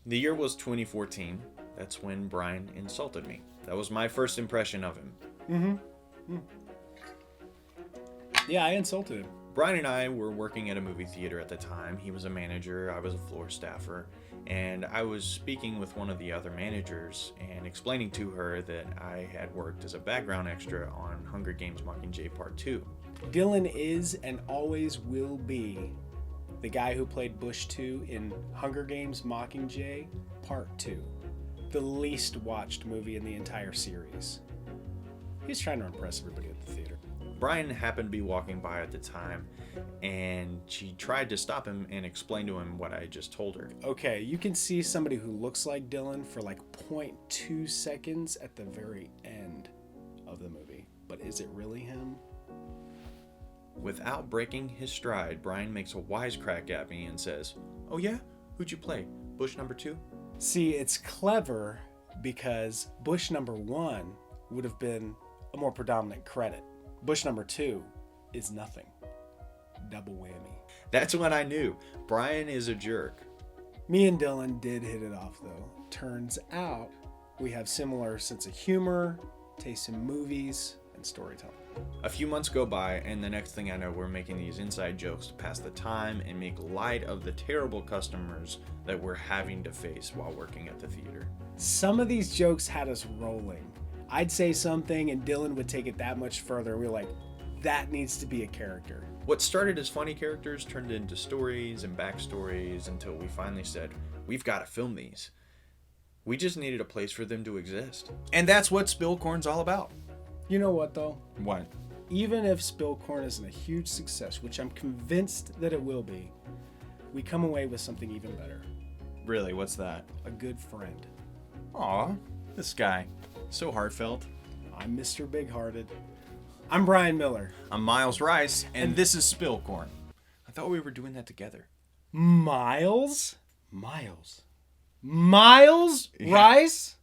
The year was 2014. That's when Brian insulted me. That was my first impression of him. Mm-hmm. Yeah, I insulted him. Brian and I were working at a movie theater at the time. He was a manager, I was a floor staffer, and I was speaking with one of the other managers and explaining to her that I had worked as a background extra on Hunger Games Mockingjay Part 2. Dylan is and always will be the guy who played Bush 2 in Hunger Games Mockingjay Part 2, the least watched movie in the entire series. He's trying to impress everybody at the theater. Brian happened to be walking by at the time, and she tried to stop him and explain to him what I just told her. Okay, you can see somebody who looks like Dylan for like 0.2 seconds at the very end of the movie. But is it really him? Without breaking his stride, Brian makes a wisecrack at me and says, "Oh yeah? Who'd you play? Bush number 2? See, it's clever because Bush number 1 would have been a more predominant credit. Bush number 2 is nothing. Double whammy. That's when I knew. Brian is a jerk. Me and Dylan did hit it off though. Turns out we have similar sense of humor, taste in movies, and storytelling. A few months go by, and the next thing I know, we're making these inside jokes to pass the time and make light of the terrible customers that we're having to face while working at the theater. Some of these jokes had us rolling. I'd say something and Dylan would take it that much further. We're like, that needs to be a character. What started as funny characters turned into stories and backstories until we finally said, we've got to film these. We just needed a place for them to exist. And that's what Spillcorn's all about. You know what though? What? Even if Spillcorn isn't a huge success, which I'm convinced that it will be, we come away with something even better. Really, what's that? A good friend. Aw, this guy. So heartfelt. I'm Mr. Big-Hearted. I'm Brian Miller. I'm Miles Rice, and this is Spillcorn. I thought we were doing that together. Miles? Miles Rice?